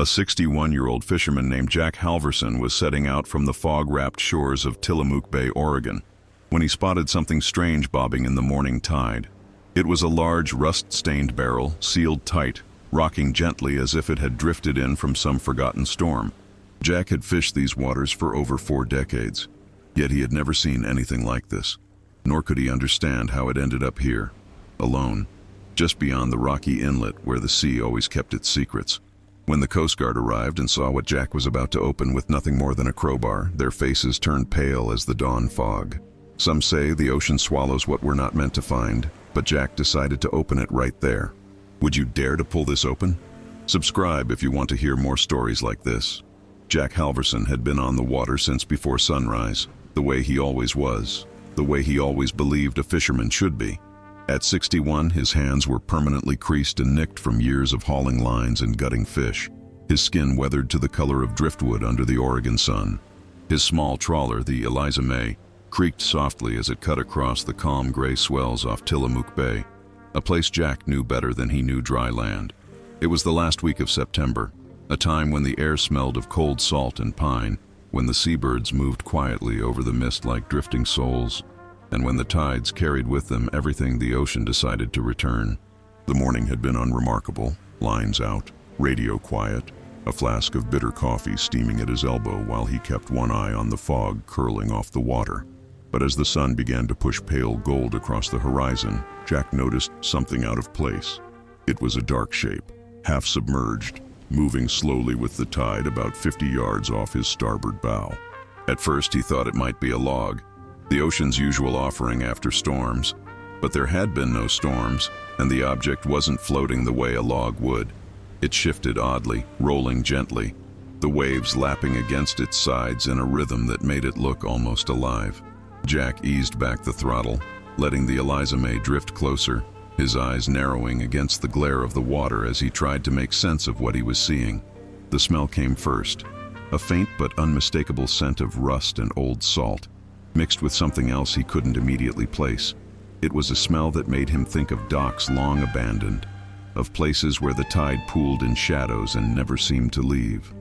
A 61-year-old fisherman named Jack Halverson was setting out from the fog-wrapped shores of Tillamook Bay, Oregon, when he spotted something strange bobbing in the morning tide. It was a large, rust-stained barrel, sealed tight, rocking gently as if it had drifted in from some forgotten storm. Jack had fished these waters for over 4 decades, yet he had never seen anything like this, nor could he understand how it ended up here, alone, just beyond the rocky inlet where the sea always kept its secrets. When the Coast Guard arrived and saw what Jack was about to open with nothing more than a crowbar, their faces turned pale as the dawn fog. Some say the ocean swallows what we're not meant to find, but Jack decided to open it right there. Would you dare to pull this open? Subscribe if you want to hear more stories like this. Jack Halverson had been on the water since before sunrise, the way he always was, the way he always believed a fisherman should be. At 61, his hands were permanently creased and nicked from years of hauling lines and gutting fish, his skin weathered to the color of driftwood under the Oregon sun. His small trawler, the Eliza May, creaked softly as it cut across the calm gray swells off Tillamook Bay, a place Jack knew better than he knew dry land. It was the last week of September, a time when the air smelled of cold salt and pine, when the seabirds moved quietly over the mist like drifting souls, and when the tides carried with them everything the ocean decided to return. The morning had been unremarkable, lines out, radio quiet, a flask of bitter coffee steaming at his elbow while he kept one eye on the fog curling off the water. But as the sun began to push pale gold across the horizon, Jack noticed something out of place. It was a dark shape, half submerged, moving slowly with the tide about 50 yards off his starboard bow. At first he thought it might be a log, the ocean's usual offering after storms, but there had been no storms, and the object wasn't floating the way a log would. It shifted oddly, rolling gently, the waves lapping against its sides in a rhythm that made it look almost alive. Jack eased back the throttle, letting the Eliza May drift closer, his eyes narrowing against the glare of the water as he tried to make sense of what he was seeing. The smell came first, a faint but unmistakable scent of rust and old salt, mixed with something else he couldn't immediately place. It was a smell that made him think of docks long abandoned, of places where the tide pooled in shadows and never seemed to leave.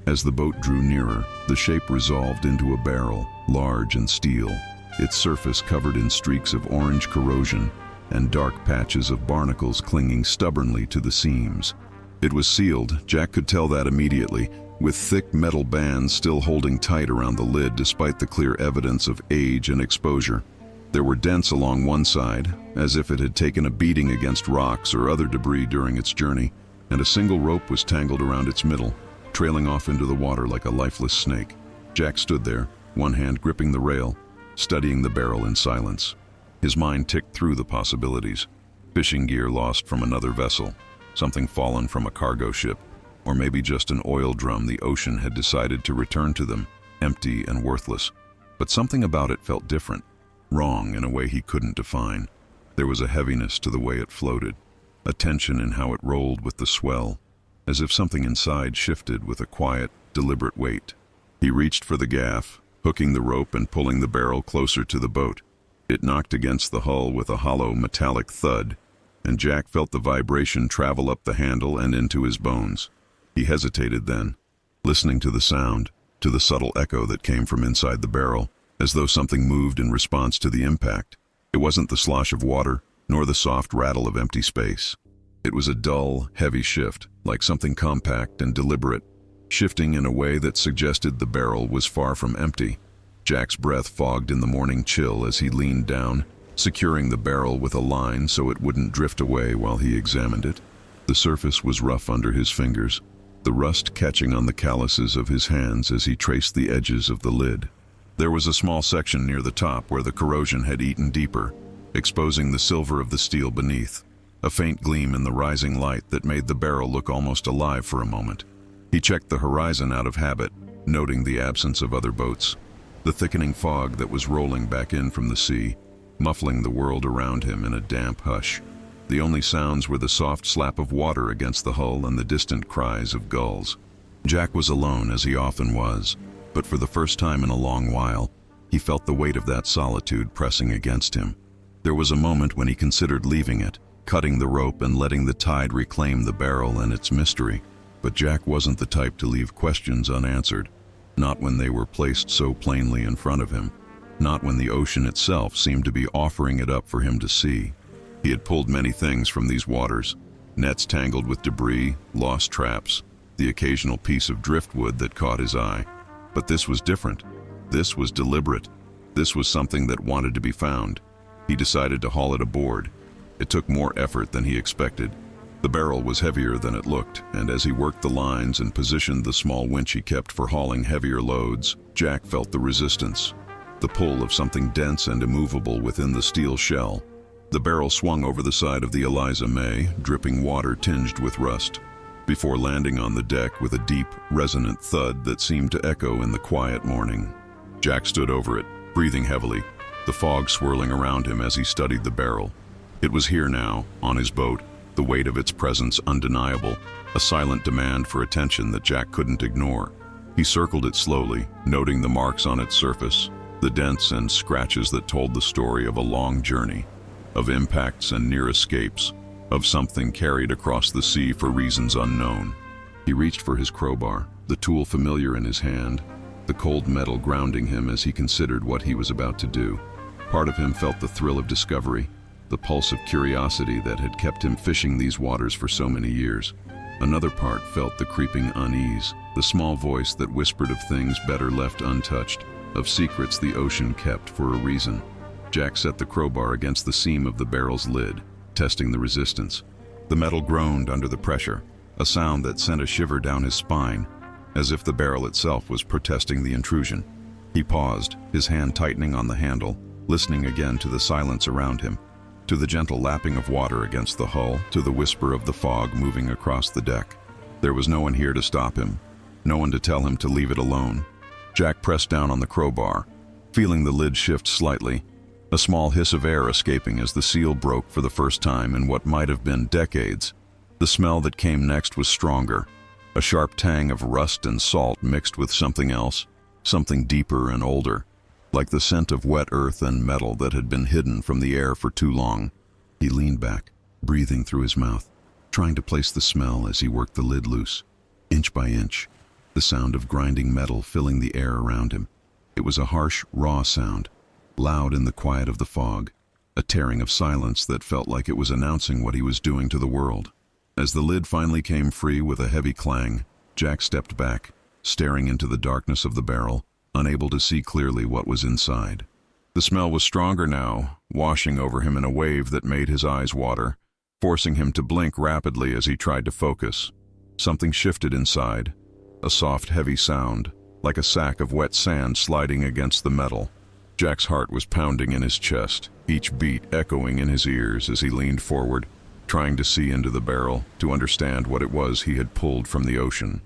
As the boat drew nearer, the shape resolved into a barrel, large and steel, its surface covered in streaks of orange corrosion and dark patches of barnacles clinging stubbornly to the seams. It was sealed, Jack could tell that immediately, with thick metal bands still holding tight around the lid despite the clear evidence of age and exposure. There were dents along one side, as if it had taken a beating against rocks or other debris during its journey, and a single rope was tangled around its middle, trailing off into the water like a lifeless snake. Jack stood there, one hand gripping the rail, studying the barrel in silence. His mind ticked through the possibilities. Fishing gear lost from another vessel, something fallen from a cargo ship, or maybe just an oil drum the ocean had decided to return to them, empty and worthless. But something about it felt different, wrong in a way he couldn't define. There was a heaviness to the way it floated, a tension in how it rolled with the swell, as if something inside shifted with a quiet, deliberate weight. He reached for the gaff, hooking the rope and pulling the barrel closer to the boat. It knocked against the hull with a hollow metallic thud, and Jack felt the vibration travel up the handle and into his bones. He hesitated then, listening to the sound, to the subtle echo that came from inside the barrel, as though something moved in response to the impact. It wasn't the slosh of water, nor the soft rattle of empty space. It was a dull, heavy shift, like something compact and deliberate, shifting in a way that suggested the barrel was far from empty. Jack's breath fogged in the morning chill as he leaned down, securing the barrel with a line so it wouldn't drift away while he examined it. The surface was rough under his fingers, the rust catching on the calluses of his hands as he traced the edges of the lid. There was a small section near the top where the corrosion had eaten deeper, exposing the silver of the steel beneath, a faint gleam in the rising light that made the barrel look almost alive for a moment. He checked the horizon out of habit, noting the absence of other boats, the thickening fog that was rolling back in from the sea, muffling the world around him in a damp hush. The only sounds were the soft slap of water against the hull and the distant cries of gulls. Jack was alone, as he often was, but for the first time in a long while, he felt the weight of that solitude pressing against him. There was a moment when he considered leaving it, cutting the rope and letting the tide reclaim the barrel and its mystery. But Jack wasn't the type to leave questions unanswered, not when they were placed so plainly in front of him, not when the ocean itself seemed to be offering it up for him to see. He had pulled many things from these waters: nets tangled with debris, lost traps, the occasional piece of driftwood that caught his eye. But this was different. This was deliberate. This was something that wanted to be found. He decided to haul it aboard. It took more effort than he expected. The barrel was heavier than it looked, and as he worked the lines and positioned the small winch he kept for hauling heavier loads, Jack felt the resistance, the pull of something dense and immovable within the steel shell. The barrel swung over the side of the Eliza May, dripping water tinged with rust, before landing on the deck with a deep, resonant thud that seemed to echo in the quiet morning. Jack stood over it, breathing heavily, the fog swirling around him as he studied the barrel. It was here now, on his boat, the weight of its presence undeniable, a silent demand for attention that Jack couldn't ignore. He circled it slowly, noting the marks on its surface, the dents and scratches that told the story of a long journey, of impacts and near escapes, of something carried across the sea for reasons unknown. He reached for his crowbar, the tool familiar in his hand, the cold metal grounding him as he considered what he was about to do. Part of him felt the thrill of discovery, the pulse of curiosity that had kept him fishing these waters for so many years. Another part felt the creeping unease, the small voice that whispered of things better left untouched, of secrets the ocean kept for a reason. Jack set the crowbar against the seam of the barrel's lid, testing the resistance. The metal groaned under the pressure, a sound that sent a shiver down his spine, as if the barrel itself was protesting the intrusion. He paused, his hand tightening on the handle, listening again to the silence around him, to the gentle lapping of water against the hull, to the whisper of the fog moving across the deck. There was no one here to stop him, no one to tell him to leave it alone. Jack pressed down on the crowbar, feeling the lid shift slightly, a small hiss of air escaping as the seal broke for the first time in what might have been decades. The smell that came next was stronger, a sharp tang of rust and salt mixed with something else, something deeper and older, like the scent of wet earth and metal that had been hidden from the air for too long. He leaned back, breathing through his mouth, trying to place the smell as he worked the lid loose, inch by inch, the sound of grinding metal filling the air around him. It was a harsh, raw sound, loud in the quiet of the fog, a tearing of silence that felt like it was announcing what he was doing to the world. As the lid finally came free with a heavy clang, Jack stepped back, staring into the darkness of the barrel, unable to see clearly what was inside. The smell was stronger now, washing over him in a wave that made his eyes water, forcing him to blink rapidly as he tried to focus. Something shifted inside, a soft, heavy sound, like a sack of wet sand sliding against the metal. Jack's heart was pounding in his chest, each beat echoing in his ears as he leaned forward, trying to see into the barrel, to understand what it was he had pulled from the ocean.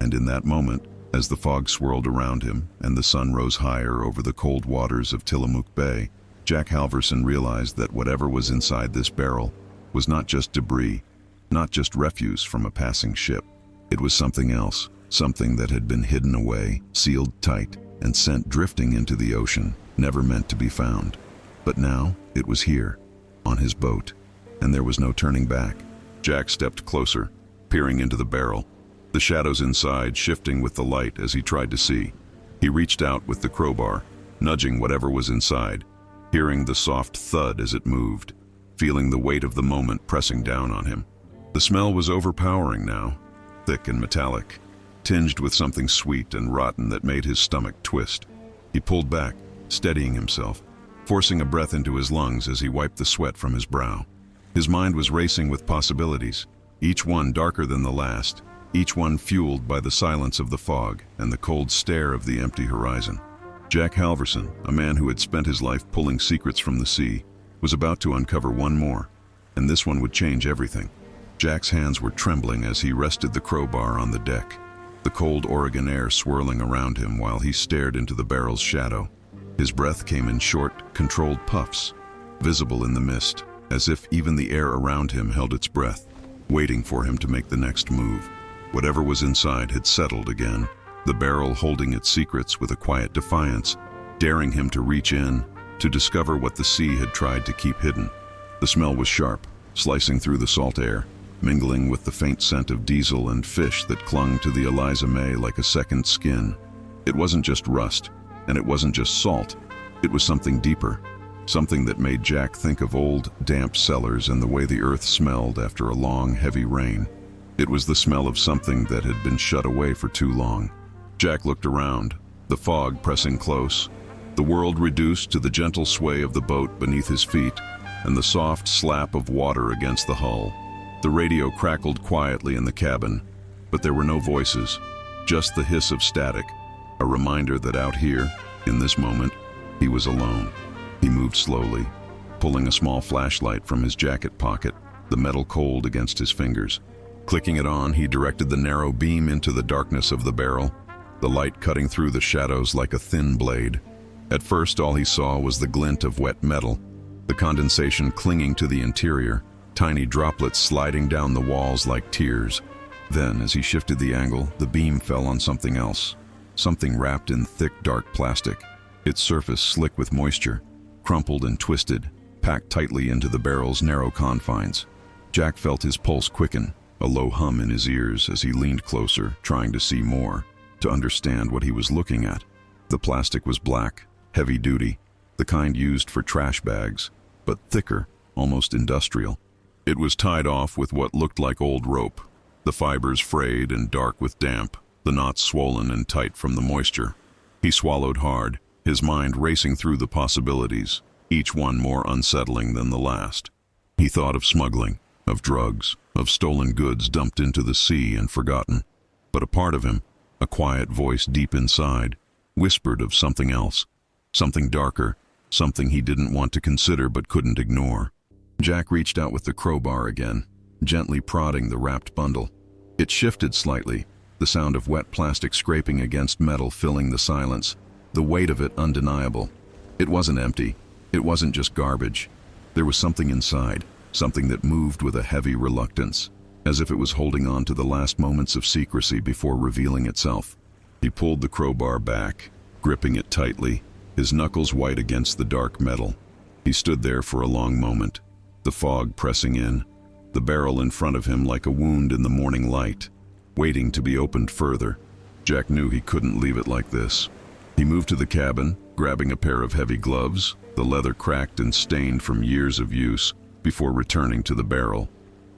And in that moment, as the fog swirled around him and the sun rose higher over the cold waters of Tillamook Bay, Jack Halverson realized that whatever was inside this barrel was not just debris, not just refuse from a passing ship. It was something else, something that had been hidden away, sealed tight, and sent drifting into the ocean, never meant to be found. But now it was here, on his boat, and there was no turning back. Jack stepped closer, peering into the barrel, the shadows inside shifting with the light as he tried to see. He reached out with the crowbar, nudging whatever was inside, hearing the soft thud as it moved, feeling the weight of the moment pressing down on him. The smell was overpowering now, thick and metallic, tinged with something sweet and rotten that made his stomach twist. He pulled back, steadying himself, forcing a breath into his lungs as he wiped the sweat from his brow. His mind was racing with possibilities, each one darker than the last, each one fueled by the silence of the fog and the cold stare of the empty horizon. Jack Halverson, a man who had spent his life pulling secrets from the sea, was about to uncover one more, and this one would change everything. Jack's hands were trembling as he rested the crowbar on the deck, the cold Oregon air swirling around him while he stared into the barrel's shadow. His breath came in short, controlled puffs, visible in the mist, as if even the air around him held its breath, waiting for him to make the next move. Whatever was inside had settled again, the barrel holding its secrets with a quiet defiance, daring him to reach in, to discover what the sea had tried to keep hidden. The smell was sharp, slicing through the salt air, mingling with the faint scent of diesel and fish that clung to the Eliza May like a second skin. It wasn't just rust, and it wasn't just salt. It was something deeper, something that made Jack think of old, damp cellars and the way the earth smelled after a long, heavy rain. It was the smell of something that had been shut away for too long. Jack looked around, the fog pressing close, the world reduced to the gentle sway of the boat beneath his feet and the soft slap of water against the hull. The radio crackled quietly in the cabin, but there were no voices, just the hiss of static, a reminder that out here, in this moment, he was alone. He moved slowly, pulling a small flashlight from his jacket pocket, the metal cold against his fingers. Clicking it on, he directed the narrow beam into the darkness of the barrel, the light cutting through the shadows like a thin blade. At first, all he saw was the glint of wet metal, the condensation clinging to the interior, tiny droplets sliding down the walls like tears. Then, as he shifted the angle, the beam fell on something else, something wrapped in thick, dark plastic, its surface slick with moisture, crumpled and twisted, packed tightly into the barrel's narrow confines. Jack felt his pulse quicken, a low hum in his ears as he leaned closer, trying to see more, to understand what he was looking at. The plastic was black, heavy-duty, the kind used for trash bags, but thicker, almost industrial. It was tied off with what looked like old rope, the fibers frayed and dark with damp, the knots swollen and tight from the moisture. He swallowed hard, his mind racing through the possibilities, each one more unsettling than the last. He thought of smuggling, of drugs, of stolen goods dumped into the sea and forgotten. But a part of him, a quiet voice deep inside, whispered of something else, something darker, something he didn't want to consider but couldn't ignore. Jack reached out with the crowbar again, gently prodding the wrapped bundle. It shifted slightly, the sound of wet plastic scraping against metal filling the silence, the weight of it undeniable. It wasn't empty. It wasn't just garbage. There was something inside, something that moved with a heavy reluctance, as if it was holding on to the last moments of secrecy before revealing itself. He pulled the crowbar back, gripping it tightly, his knuckles white against the dark metal. He stood there for a long moment, the fog pressing in, the barrel in front of him like a wound in the morning light, waiting to be opened further. Jack knew he couldn't leave it like this. He moved to the cabin, grabbing a pair of heavy gloves, the leather cracked and stained from years of use, before returning to the barrel.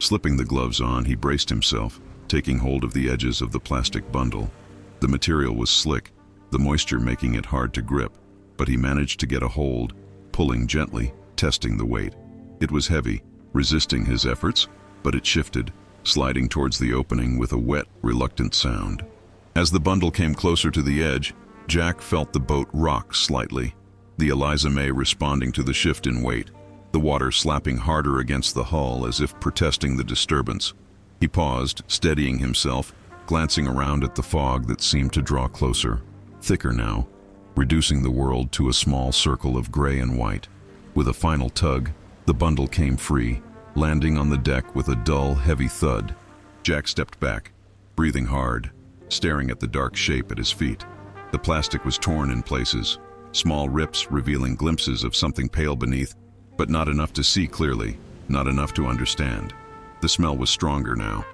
Slipping the gloves on, he braced himself, taking hold of the edges of the plastic bundle. The material was slick, the moisture making it hard to grip, but he managed to get a hold, pulling gently, testing the weight. It was heavy, resisting his efforts, but it shifted, sliding towards the opening with a wet, reluctant sound. As the bundle came closer to the edge, Jack felt the boat rock slightly, the Eliza May responding to the shift in weight, the water slapping harder against the hull as if protesting the disturbance. He paused, steadying himself, glancing around at the fog that seemed to draw closer, thicker now, reducing the world to a small circle of gray and white. With a final tug, the bundle came free, landing on the deck with a dull, heavy thud. Jack stepped back, breathing hard, staring at the dark shape at his feet. The plastic was torn in places, small rips revealing glimpses of something pale beneath, but not enough to see clearly, not enough to understand. The smell was stronger now,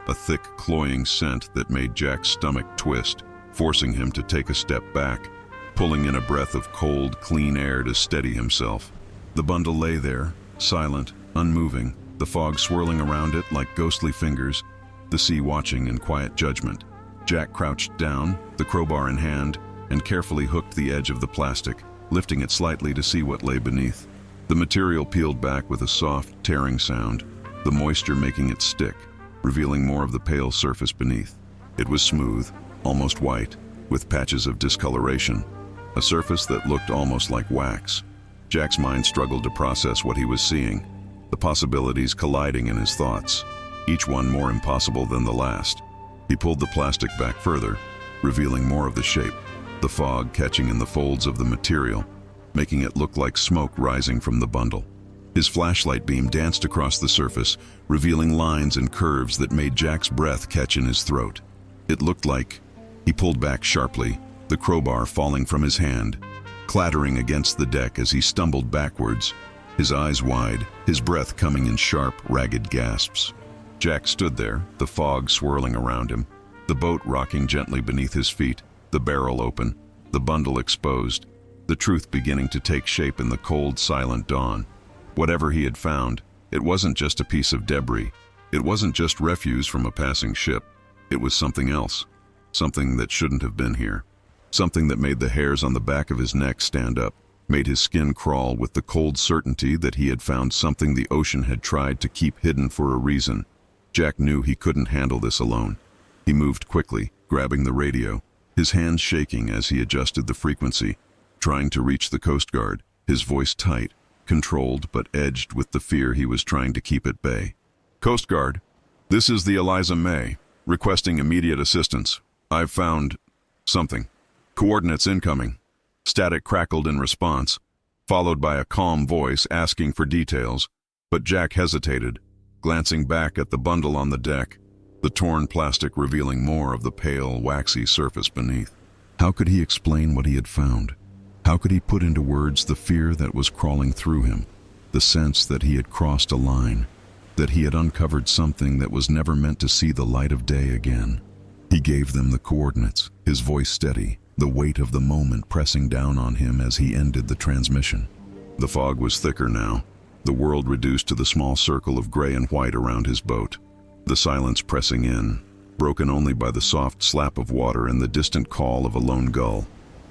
a thick, cloying scent that made Jack's stomach twist, forcing him to take a step back, pulling in a breath of cold, clean air to steady himself. The bundle lay there, silent, unmoving, the fog swirling around it like ghostly fingers, the sea watching in quiet judgment. Jack crouched down, the crowbar in hand, and carefully hooked the edge of the plastic, lifting it slightly to see what lay beneath. The material peeled back with a soft, tearing sound, the moisture making it stick, revealing more of the pale surface beneath. It was smooth, almost white, with patches of discoloration, a surface that looked almost like wax. Jack's mind struggled to process what he was seeing, the possibilities colliding in his thoughts, each one more impossible than the last. He pulled the plastic back further, revealing more of the shape, the fog catching in the folds of the material, making it look like smoke rising from the bundle. His flashlight beam danced across the surface, revealing lines and curves that made Jack's breath catch in his throat. It looked like... He pulled back sharply, the crowbar falling from his hand, clattering against the deck as he stumbled backwards, his eyes wide, his breath coming in sharp, ragged gasps. Jack stood there, the fog swirling around him, the boat rocking gently beneath his feet, the barrel open, the bundle exposed, the truth beginning to take shape in the cold, silent dawn. Whatever he had found, it wasn't just a piece of debris. It wasn't just refuse from a passing ship. It was something else. Something that shouldn't have been here. Something that made the hairs on the back of his neck stand up, made his skin crawl with the cold certainty that he had found something the ocean had tried to keep hidden for a reason. Jack knew he couldn't handle this alone. He moved quickly, grabbing the radio, his hands shaking as he adjusted the frequency, trying to reach the Coast Guard, his voice tight, controlled but edged with the fear he was trying to keep at bay. Coast Guard, this is the Eliza May, requesting immediate assistance. I've found something. Coordinates incoming. Static crackled in response, followed by a calm voice asking for details, but Jack hesitated, glancing back at the bundle on the deck, the torn plastic revealing more of the pale, waxy surface beneath. How could he explain what he had found? How could he put into words the fear that was crawling through him, the sense that he had crossed a line, that he had uncovered something that was never meant to see the light of day again? He gave them the coordinates, his voice steady, the weight of the moment pressing down on him as he ended the transmission. The fog was thicker now, the world reduced to the small circle of gray and white around his boat, the silence pressing in, broken only by the soft slap of water and the distant call of a lone gull.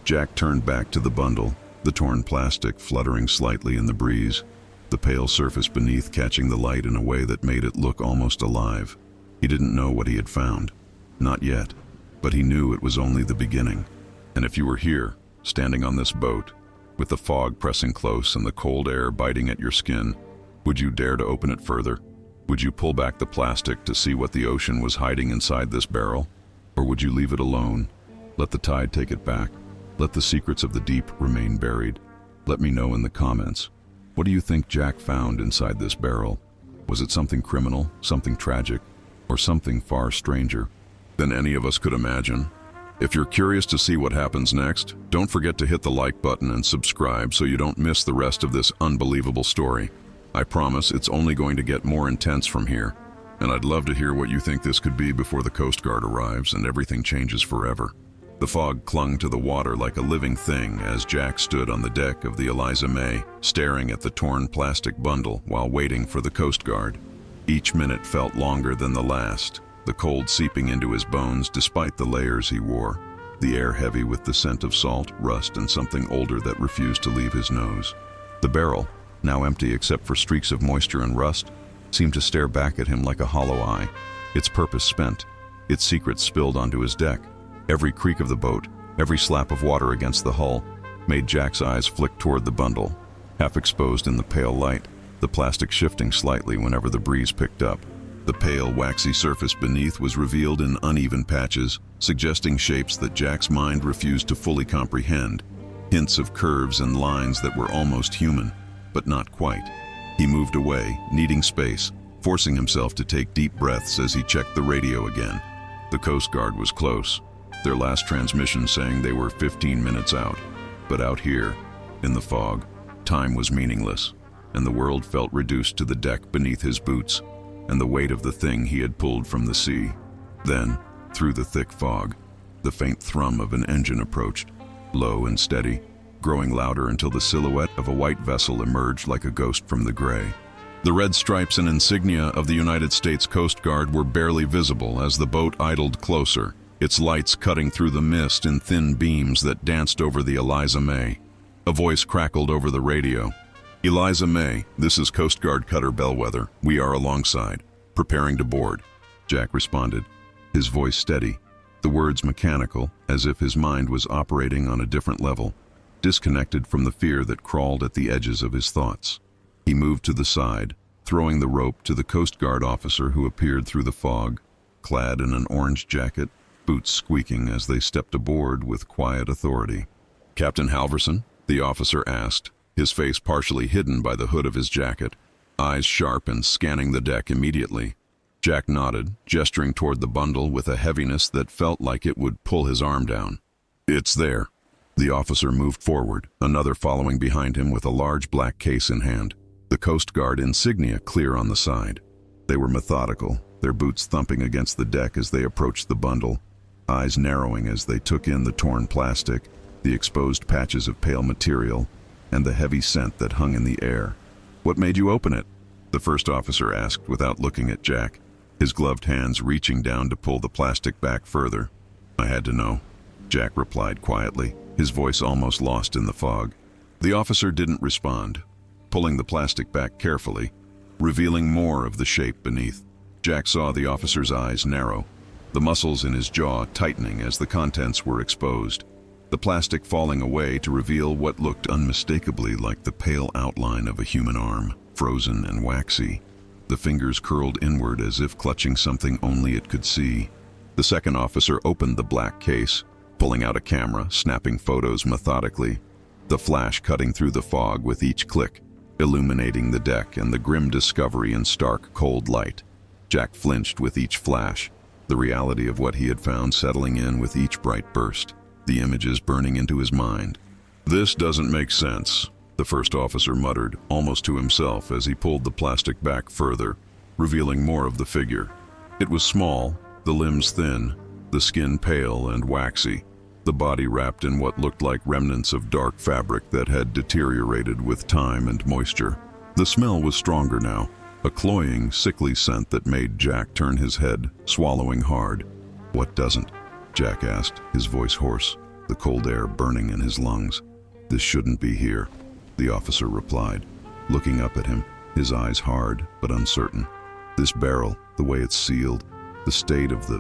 Jack turned back to the bundle, the torn plastic fluttering slightly in the breeze, the pale surface beneath catching the light in a way that made it look almost alive. He didn't know what he had found. Not yet, but he knew it was only the beginning. And if you were here, standing on this boat, with the fog pressing close and the cold air biting at your skin, would you dare to open it further? Would you pull back the plastic to see what the ocean was hiding inside this barrel? Or would you leave it alone? Let the tide take it back. Let the secrets of the deep remain buried. Let me know in the comments. What do you think Jack found inside this barrel? Was it something criminal, something tragic, or something far stranger than any of us could imagine? If you're curious to see what happens next, don't forget to hit the like button and subscribe so you don't miss the rest of this unbelievable story. I promise it's only going to get more intense from here, and I'd love to hear what you think this could be before the Coast Guard arrives and everything changes forever. The fog clung to the water like a living thing as Jack stood on the deck of the Eliza May, staring at the torn plastic bundle while waiting for the Coast Guard. Each minute felt longer than the last, the cold seeping into his bones despite the layers he wore, the air heavy with the scent of salt, rust, and something older that refused to leave his nose. The barrel, now empty except for streaks of moisture and rust, seemed to stare back at him like a hollow eye, its purpose spent, its secrets spilled onto his deck. Every creak of the boat, every slap of water against the hull, made Jack's eyes flick toward the bundle, half exposed in the pale light, the plastic shifting slightly whenever the breeze picked up. The pale, waxy surface beneath was revealed in uneven patches, suggesting shapes that Jack's mind refused to fully comprehend, hints of curves and lines that were almost human, but not quite. He moved away, needing space, forcing himself to take deep breaths as he checked the radio again. The Coast Guard was close, their last transmission saying they were 15 minutes out. But out here, in the fog, time was meaningless, and the world felt reduced to the deck beneath his boots and the weight of the thing he had pulled from the sea. Then, through the thick fog, the faint thrum of an engine approached, low and steady, growing louder until the silhouette of a white vessel emerged like a ghost from the gray. The red stripes and insignia of the United States Coast Guard were barely visible as the boat idled closer, its lights cutting through the mist in thin beams that danced over the Eliza May. A voice crackled over the radio. "Eliza May, this is Coast Guard Cutter Bellwether. We are alongside, preparing to board," Jack responded, his voice steady, the words mechanical, as if his mind was operating on a different level, disconnected from the fear that crawled at the edges of his thoughts. He moved to the side, throwing the rope to the Coast Guard officer who appeared through the fog, clad in an orange jacket, boots squeaking as they stepped aboard with quiet authority. "Captain Halverson?" the officer asked, his face partially hidden by the hood of his jacket, eyes sharp and scanning the deck immediately. Jack nodded, gesturing toward the bundle with a heaviness that felt like it would pull his arm down. "It's there." The officer moved forward, another following behind him with a large black case in hand, the Coast Guard insignia clear on the side. They were methodical, their boots thumping against the deck as they approached the bundle, eyes narrowing as they took in the torn plastic, the exposed patches of pale material, and the heavy scent that hung in the air. "What made you open it?" the first officer asked without looking at Jack, his gloved hands reaching down to pull the plastic back further. "I had to know," Jack replied quietly, his voice almost lost in the fog. The officer didn't respond, pulling the plastic back carefully, revealing more of the shape beneath. Jack saw the officer's eyes narrow, the muscles in his jaw tightening as the contents were exposed, the plastic falling away to reveal what looked unmistakably like the pale outline of a human arm, frozen and waxy. The fingers curled inward as if clutching something only it could see. The second officer opened the black case, pulling out a camera, snapping photos methodically, the flash cutting through the fog with each click, illuminating the deck and the grim discovery in stark, cold light. Jack flinched with each flash, the reality of what he had found settling in with each bright burst, the images burning into his mind. "This doesn't make sense," the first officer muttered, almost to himself as he pulled the plastic back further, revealing more of the figure. It was small, the limbs thin, the skin pale and waxy, the body wrapped in what looked like remnants of dark fabric that had deteriorated with time and moisture. The smell was stronger now, a cloying, sickly scent that made Jack turn his head, swallowing hard. "What doesn't?" Jack asked, his voice hoarse, the cold air burning in his lungs. "This shouldn't be here," the officer replied, looking up at him, his eyes hard but uncertain. "This barrel, the way it's sealed, the state of the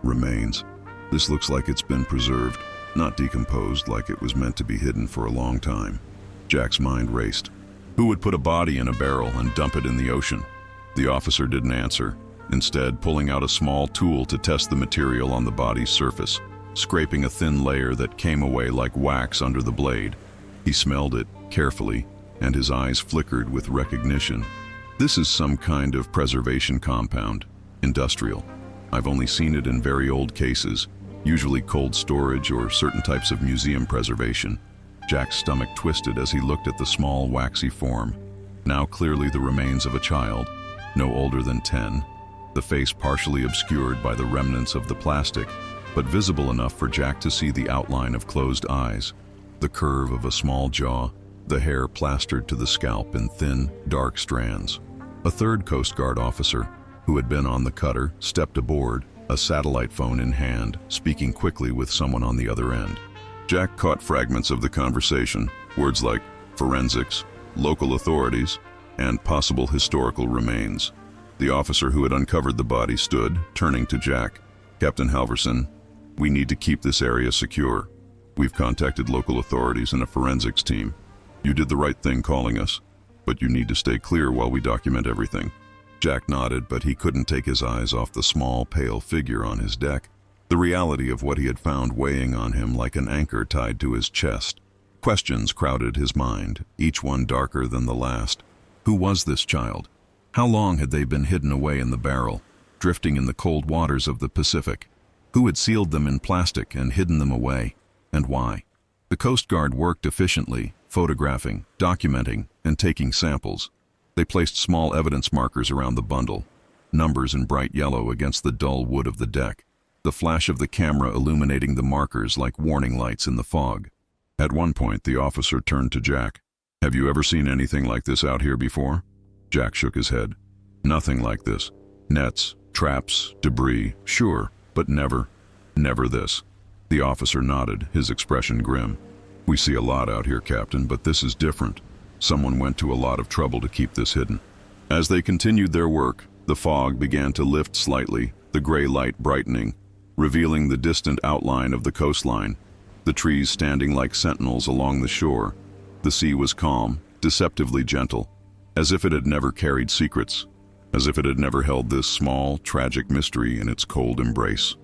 remains, this looks like it's been preserved, not decomposed like it was meant to be hidden for a long time." Jack's mind raced. Who would put a body in a barrel and dump it in the ocean? The officer didn't answer, instead pulling out a small tool to test the material on the body's surface, scraping a thin layer that came away like wax under the blade. He smelled it carefully, and his eyes flickered with recognition. "This is some kind of preservation compound, industrial. I've only seen it in very old cases, usually cold storage or certain types of museum preservation." Jack's stomach twisted as he looked at the small, waxy form, now clearly the remains of a child, no older than 10, the face partially obscured by the remnants of the plastic, but visible enough for Jack to see the outline of closed eyes, the curve of a small jaw, the hair plastered to the scalp in thin, dark strands. A third Coast Guard officer, who had been on the cutter, stepped aboard, a satellite phone in hand, speaking quickly with someone on the other end. Jack caught fragments of the conversation, words like forensics, local authorities, and possible historical remains. The officer who had uncovered the body stood, turning to Jack. "Captain Halverson, we need to keep this area secure. We've contacted local authorities and a forensics team. You did the right thing calling us, but you need to stay clear while we document everything." Jack nodded, but he couldn't take his eyes off the small, pale figure on his deck, the reality of what he had found weighing on him like an anchor tied to his chest. Questions crowded his mind, each one darker than the last. Who was this child? How long had they been hidden away in the barrel, drifting in the cold waters of the Pacific? Who had sealed them in plastic and hidden them away, and why? The Coast Guard worked efficiently, photographing, documenting, and taking samples. They placed small evidence markers around the bundle, numbers in bright yellow against the dull wood of the deck, the flash of the camera illuminating the markers like warning lights in the fog. At one point, the officer turned to Jack. "Have you ever seen anything like this out here before?" Jack shook his head. "Nothing like this. Nets, traps, debris, sure, but never this." The officer nodded, his expression grim. "We see a lot out here, Captain, but this is different. Someone went to a lot of trouble to keep this hidden." As they continued their work, the fog began to lift slightly, the gray light brightening, revealing the distant outline of the coastline, the trees standing like sentinels along the shore. The sea was calm, deceptively gentle, as if it had never carried secrets, as if it had never held this small, tragic mystery in its cold embrace.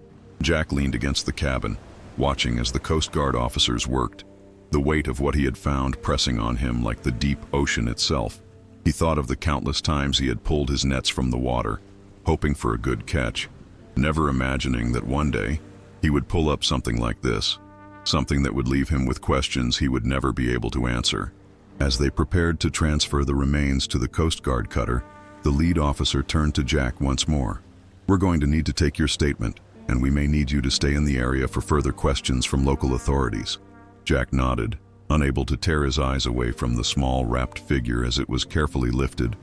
Jack leaned against the cabin, watching as the Coast Guard officers worked, the weight of what he had found pressing on him like the deep ocean itself. He thought of the countless times he had pulled his nets from the water, hoping for a good catch, never imagining that one day he would pull up something like this, something that would leave him with questions he would never be able to answer. As they prepared to transfer the remains to the Coast Guard cutter, the lead officer turned to Jack once more. We're going to need to take your statement, and we may need you to stay in the area for further questions from local authorities." Jack nodded, unable to tear his eyes away from the small wrapped figure as it was carefully lifted,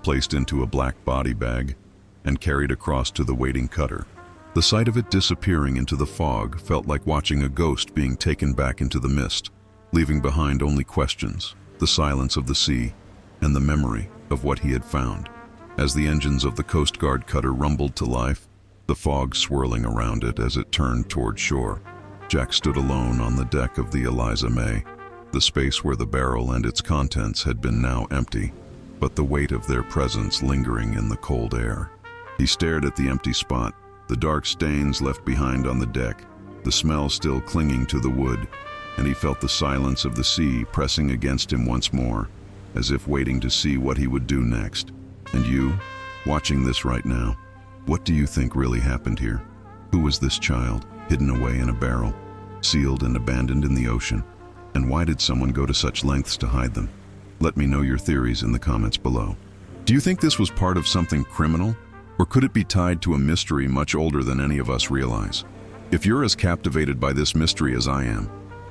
placed into a black body bag, and carried across to the waiting cutter. The sight of it disappearing into the fog felt like watching a ghost being taken back into the mist, leaving behind only questions, the silence of the sea, and the memory of what he had found. As the engines of the Coast Guard cutter rumbled to life, the fog swirling around it as it turned toward shore, Jack stood alone on the deck of the Eliza May, the space where the barrel and its contents had been now empty, but the weight of their presence lingering in the cold air. He stared at the empty spot, the dark stains left behind on the deck, the smell still clinging to the wood, and he felt the silence of the sea pressing against him once more, as if waiting to see what he would do next. And you, watching this right now, what do you think really happened here? Who was this child, hidden away in a barrel, sealed and abandoned in the ocean? And why did someone go to such lengths to hide them? Let me know your theories in the comments below. Do you think this was part of something criminal? Or could it be tied to a mystery much older than any of us realize? If you're as captivated by this mystery as I am,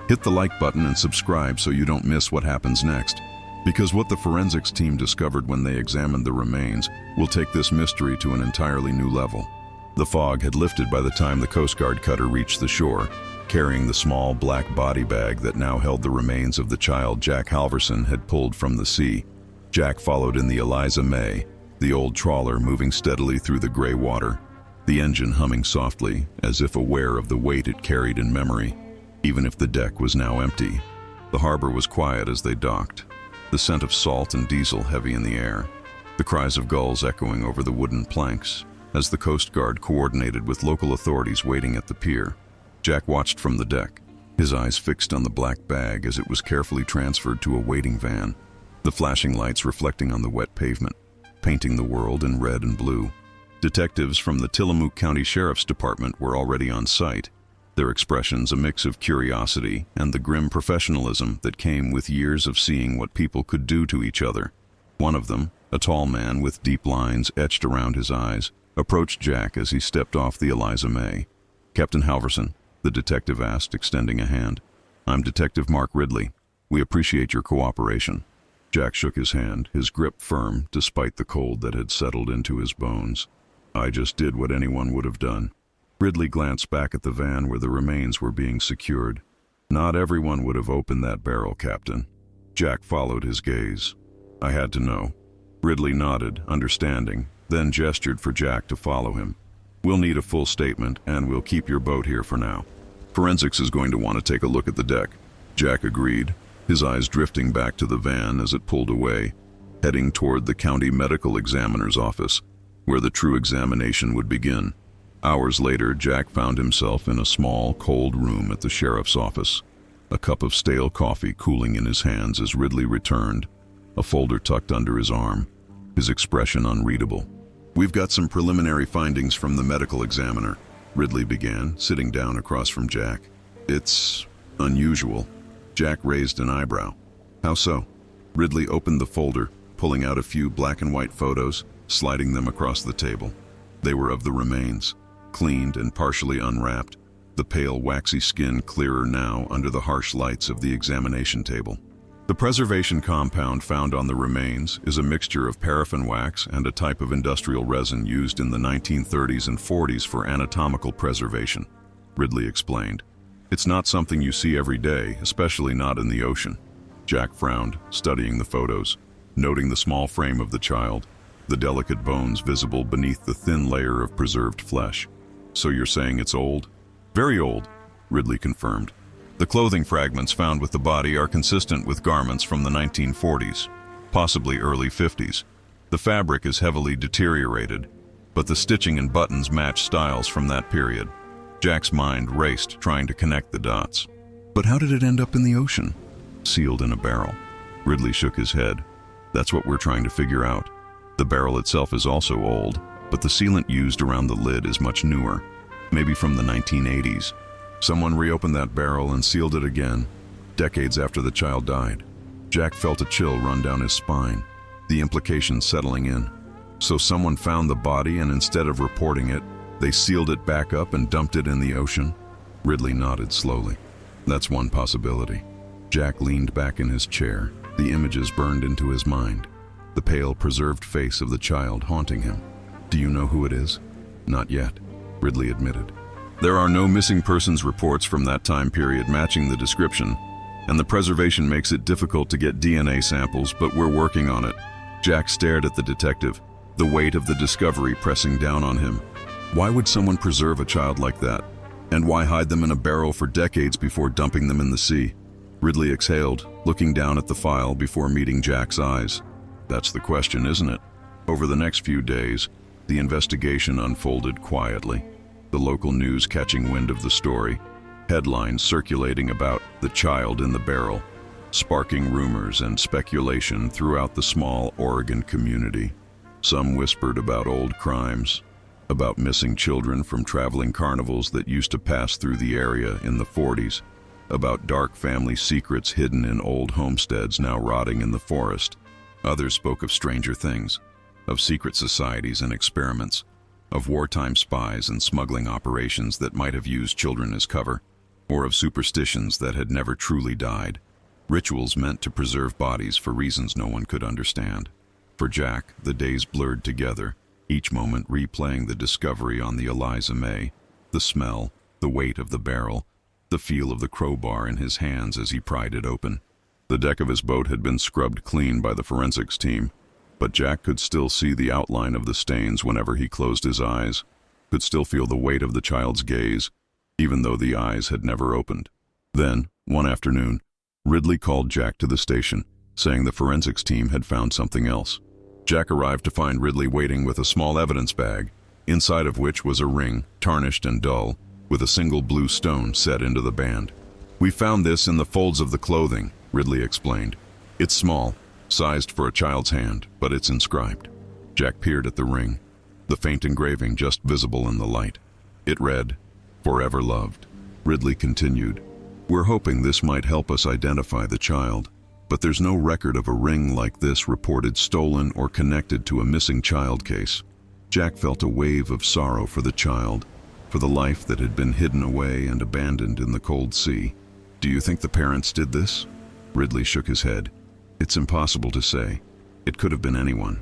hit the like button and subscribe so you don't miss what happens next. Because what the forensics team discovered when they examined the remains will take this mystery to an entirely new level. The fog had lifted by the time the Coast Guard cutter reached the shore, carrying the small black body bag that now held the remains of the child Jack Halverson had pulled from the sea. Jack followed in the Eliza May, the old trawler moving steadily through the gray water, the engine humming softly, as if aware of the weight it carried in memory. Even if the deck was now empty, the harbor was quiet as they docked, the scent of salt and diesel heavy in the air, the cries of gulls echoing over the wooden planks, as the Coast Guard coordinated with local authorities waiting at the pier. Jack watched from the deck, his eyes fixed on the black bag as it was carefully transferred to a waiting van, the flashing lights reflecting on the wet pavement, painting the world in red and blue. Detectives from the Tillamook County Sheriff's Department were already on site, their expressions a mix of curiosity and the grim professionalism that came with years of seeing what people could do to each other. One of them, a tall man with deep lines etched around his eyes, approached Jack as he stepped off the Eliza May. "Captain Halverson," the detective asked, extending a hand. "I'm Detective Mark Ridley. We appreciate your cooperation." Jack shook his hand, his grip firm despite the cold that had settled into his bones. "I just did what anyone would have done." Ridley glanced back at the van where the remains were being secured. "Not everyone would have opened that barrel, Captain." Jack followed his gaze. "I had to know." Ridley nodded, understanding, then gestured for Jack to follow him. "We'll need a full statement, and we'll keep your boat here for now. Forensics is going to want to take a look at the deck." Jack agreed, his eyes drifting back to the van as it pulled away, heading toward the county medical examiner's office, where the true examination would begin. Hours later, Jack found himself in a small, cold room at the sheriff's office, a cup of stale coffee cooling in his hands as Ridley returned, a folder tucked under his arm, his expression unreadable. "We've got some preliminary findings from the medical examiner," Ridley began, sitting down across from Jack. "It's unusual." Jack raised an eyebrow. "How so?" Ridley opened the folder, pulling out a few black and white photos, sliding them across the table. They were of the remains, cleaned and partially unwrapped, the pale waxy skin clearer now under the harsh lights of the examination table. The preservation compound found on the remains is a mixture of paraffin wax and a type of industrial resin used in the 1930s and 40s for anatomical preservation, Ridley explained. "It's not something you see every day, especially not in the ocean." Jack frowned, studying the photos, noting the small frame of the child, the delicate bones visible beneath the thin layer of preserved flesh. "So you're saying it's old?" "Very old," Ridley confirmed. "The clothing fragments found with the body are consistent with garments from the 1940s, possibly early 50s. The fabric is heavily deteriorated, but the stitching and buttons match styles from that period." Jack's mind raced, trying to connect the dots. "But how did it end up in the ocean?" "Sealed in a barrel." Ridley shook his head. "That's what we're trying to figure out. The barrel itself is also old, but the sealant used around the lid is much newer, maybe from the 1980s. Someone reopened that barrel and sealed it again, decades after the child died." Jack felt a chill run down his spine, the implications settling in. So someone found the body and instead of reporting it, they sealed it back up and dumped it in the ocean? Ridley nodded slowly. That's one possibility. Jack leaned back in his chair. The images burned into his mind. The pale, preserved face of the child haunting him. Do you know who it is? Not yet, Ridley admitted. There are no missing persons reports from that time period matching the description, and the preservation makes it difficult to get DNA samples, but we're working on it. Jack stared at the detective, the weight of the discovery pressing down on him. Why would someone preserve a child like that? And why hide them in a barrel for decades before dumping them in the sea? Ridley exhaled, looking down at the file before meeting Jack's eyes. That's the question, isn't it? Over the next few days, the investigation unfolded quietly, the local news catching wind of the story, headlines circulating about the child in the barrel, sparking rumors and speculation throughout the small Oregon community. Some whispered about old crimes, about missing children from traveling carnivals that used to pass through the area in the 40s, about dark family secrets hidden in old homesteads now rotting in the forest. Others spoke of stranger things, of secret societies and experiments, of wartime spies and smuggling operations that might have used children as cover, or of superstitions that had never truly died, rituals meant to preserve bodies for reasons no one could understand. For Jack, the days blurred together, each moment replaying the discovery on the Eliza May, the smell, the weight of the barrel, the feel of the crowbar in his hands as he pried it open. The deck of his boat had been scrubbed clean by the forensics team, but Jack could still see the outline of the stains whenever he closed his eyes, could still feel the weight of the child's gaze, even though the eyes had never opened. Then, one afternoon, Ridley called Jack to the station, saying the forensics team had found something else. Jack arrived to find Ridley waiting with a small evidence bag, inside of which was a ring, tarnished and dull, with a single blue stone set into the band. We found this in the folds of the clothing, Ridley explained. It's small, sized for a child's hand, but it's inscribed. Jack peered at the ring, the faint engraving just visible in the light. It read, "Forever loved." Ridley continued, "We're hoping this might help us identify the child, but there's no record of a ring like this reported stolen or connected to a missing child case." Jack felt a wave of sorrow for the child, for the life that had been hidden away and abandoned in the cold sea. "Do you think the parents did this?" Ridley shook his head. "It's impossible to say. It could have been anyone.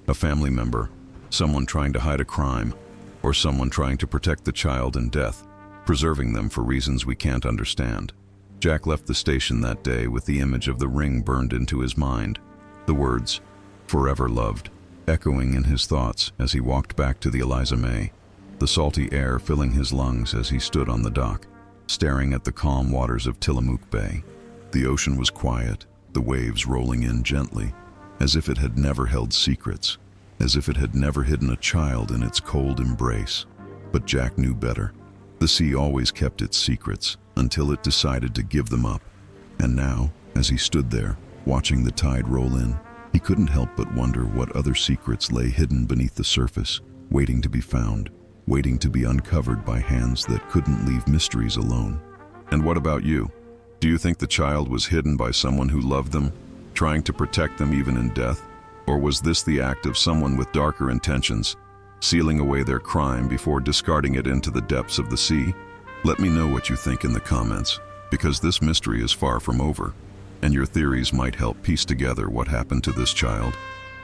A family member, someone trying to hide a crime, or someone trying to protect the child in death, preserving them for reasons we can't understand." Jack left the station that day with the image of the ring burned into his mind, the words, "Forever loved," echoing in his thoughts as he walked back to the Eliza May, the salty air filling his lungs as he stood on the dock, staring at the calm waters of Tillamook Bay. The ocean was quiet, the waves rolling in gently, as if it had never held secrets, as if it had never hidden a child in its cold embrace. But Jack knew better. The sea always kept its secrets, until it decided to give them up. And now, as he stood there, watching the tide roll in, he couldn't help but wonder what other secrets lay hidden beneath the surface, waiting to be found, waiting to be uncovered by hands that couldn't leave mysteries alone. And what about you? Do you think the child was hidden by someone who loved them, trying to protect them even in death? Or was this the act of someone with darker intentions, sealing away their crime before discarding it into the depths of the sea? Let me know what you think in the comments, because this mystery is far from over, and your theories might help piece together what happened to this child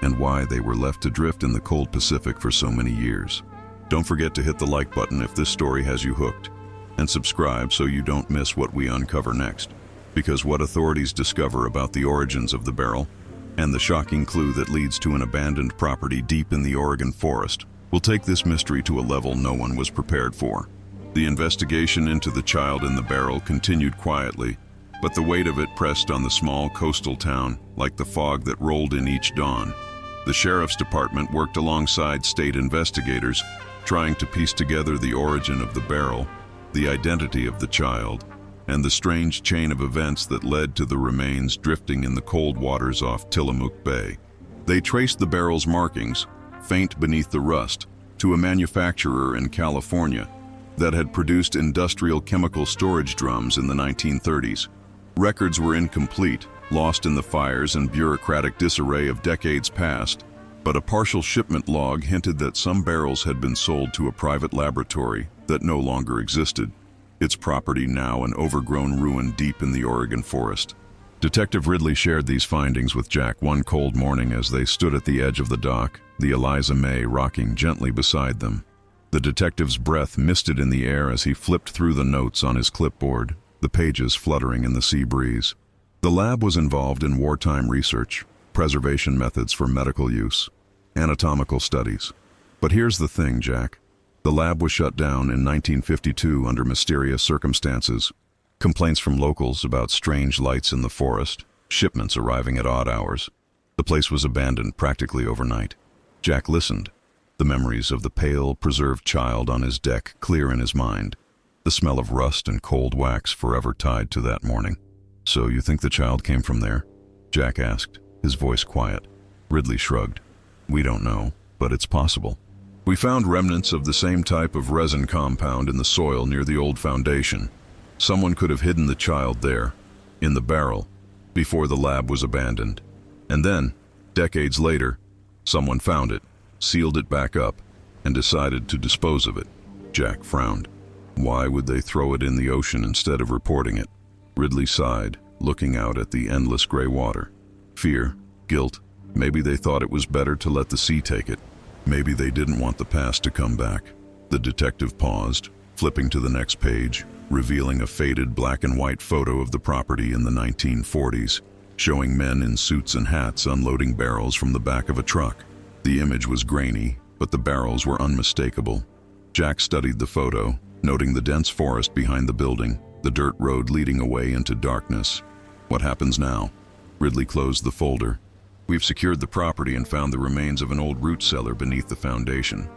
and why they were left to drift in the cold Pacific for so many years. Don't forget to hit the like button if this story has you hooked, and subscribe so you don't miss what we uncover next, because what authorities discover about the origins of the barrel and the shocking clue that leads to an abandoned property deep in the Oregon forest will take this mystery to a level no one was prepared for. The investigation into the child in the barrel continued quietly, but the weight of it pressed on the small coastal town like the fog that rolled in each dawn. The sheriff's department worked alongside state investigators, trying to piece together the origin of the barrel, the identity of the child, and the strange chain of events that led to the remains drifting in the cold waters off Tillamook Bay. They traced the barrel's markings, faint beneath the rust, to a manufacturer in California that had produced industrial chemical storage drums in the 1930s. Records were incomplete, lost in the fires and bureaucratic disarray of decades past, But a partial shipment log hinted that some barrels had been sold to a private laboratory that no longer existed, its property now an overgrown ruin deep in the Oregon forest. Detective Ridley shared these findings with Jack one cold morning as they stood at the edge of the dock, the Eliza May rocking gently beside them. The detective's breath misted in the air as he flipped through the notes on his clipboard, the pages fluttering in the sea breeze. The lab was involved in wartime research, preservation methods for medical use, anatomical studies. But here's the thing, Jack. The lab was shut down in 1952 under mysterious circumstances. Complaints from locals about strange lights in the forest, shipments arriving at odd hours. The place was abandoned practically overnight. Jack listened, the memories of the pale, preserved child on his deck clear in his mind, the smell of rust and cold wax forever tied to that morning. "So you think the child came from there?" Jack asked, his voice quiet. Ridley shrugged. "We don't know, but it's possible. We found remnants of the same type of resin compound in the soil near the old foundation. Someone could have hidden the child there, in the barrel, before the lab was abandoned. And then, decades later, someone found it, sealed it back up, and decided to dispose of it." Jack frowned. "Why would they throw it in the ocean instead of reporting it?" Ridley sighed, looking out at the endless gray water. "Fear, guilt. Maybe they thought it was better to let the sea take it. Maybe they didn't want the past to come back." The detective paused, flipping to the next page, revealing a faded black and white photo of the property in the 1940s, showing men in suits and hats unloading barrels from the back of a truck. The image was grainy, but the barrels were unmistakable. Jack studied the photo, noting the dense forest behind the building, the dirt road leading away into darkness. "What happens now?" Ridley closed the folder. "We've secured the property and found the remains of an old root cellar beneath the foundation.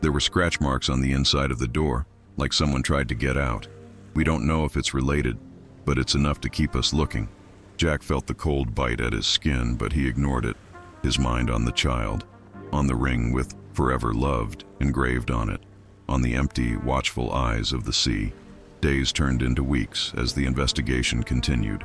There were scratch marks on the inside of the door, like someone tried to get out. We don't know if it's related, but it's enough to keep us looking." Jack felt the cold bite at his skin, but he ignored it, his mind on the child, on the ring with "Forever Loved" engraved on it, on the empty, watchful eyes of the sea. Days turned into weeks as the investigation continued.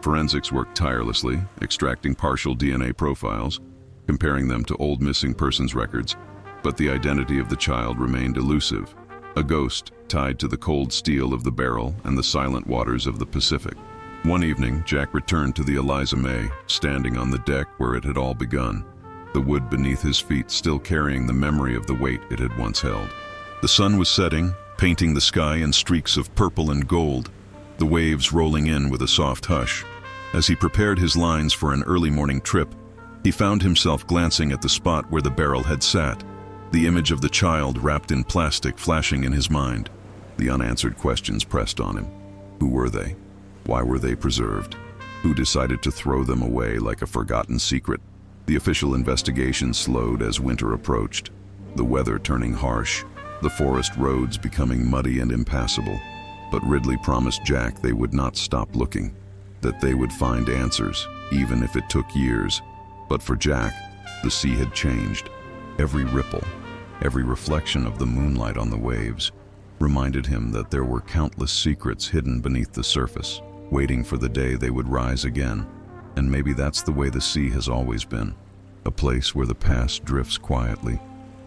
Forensics worked tirelessly, extracting partial DNA profiles, comparing them to old missing persons records, but the identity of the child remained elusive, a ghost tied to the cold steel of the barrel and the silent waters of the Pacific. One evening, Jack returned to the Eliza May, standing on the deck where it had all begun, the wood beneath his feet still carrying the memory of the weight it had once held. The sun was setting, painting the sky in streaks of purple and gold, the waves rolling in with a soft hush. As he prepared his lines for an early morning trip, he found himself glancing at the spot where the barrel had sat, the image of the child wrapped in plastic flashing in his mind. The unanswered questions pressed on him. Who were they? Why were they preserved? Who decided to throw them away like a forgotten secret? The official investigation slowed as winter approached, the weather turning harsh, the forest roads becoming muddy and impassable. But Ridley promised Jack they would not stop looking, that they would find answers, even if it took years. But for Jack, the sea had changed. Every ripple, every reflection of the moonlight on the waves, reminded him that there were countless secrets hidden beneath the surface, waiting for the day they would rise again. And maybe that's the way the sea has always been, a place where the past drifts quietly,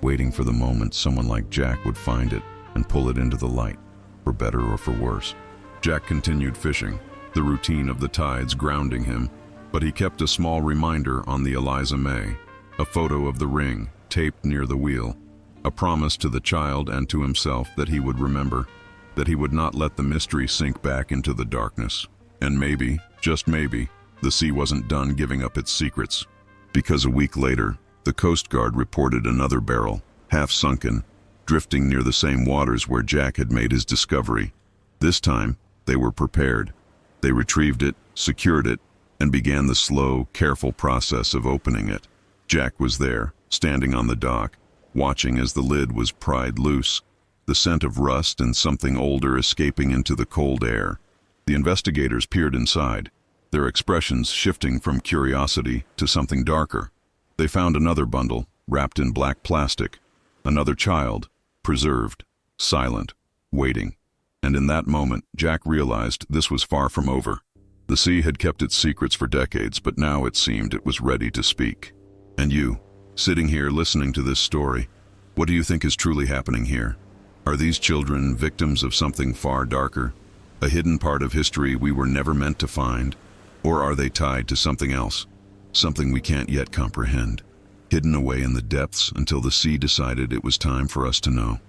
waiting for the moment someone like Jack would find it and pull it into the light, for better or for worse. Jack continued fishing, the routine of the tides grounding him, but he kept a small reminder on the Eliza May, a photo of the ring taped near the wheel, a promise to the child and to himself that he would remember, that he would not let the mystery sink back into the darkness. And maybe, just maybe, the sea wasn't done giving up its secrets, because a week later, the Coast Guard reported another barrel, half sunken, drifting near the same waters where Jack had made his discovery. This time, they were prepared. They retrieved it, secured it, and began the slow, careful process of opening it. Jack was there, standing on the dock, watching as the lid was pried loose, the scent of rust and something older escaping into the cold air. The investigators peered inside, their expressions shifting from curiosity to something darker. They found another bundle, wrapped in black plastic, another child, preserved, silent, waiting. And in that moment, Jack realized this was far from over. The sea had kept its secrets for decades, but now it seemed it was ready to speak. "And you," Sitting here listening to this story, what do you think is truly happening here? Are these children victims of something far darker? A hidden part of history we were never meant to find? Or are they tied to something else? Something we can't yet comprehend? Hidden away in the depths until the sea decided it was time for us to know.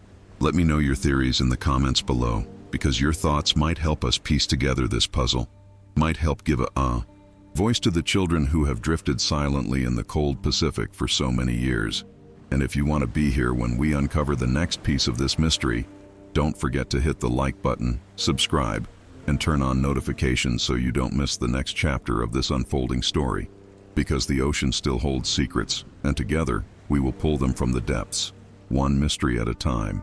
Let me know your theories in the comments below, because your thoughts might help us piece together this puzzle. Might help give a voice to the children who have drifted silently in the cold Pacific for so many years. And if you want to be here when we uncover the next piece of this mystery, don't forget to hit the like button, subscribe, and turn on notifications so you don't miss the next chapter of this unfolding story. Because the ocean still holds secrets, and together we will pull them from the depths, one mystery at a time.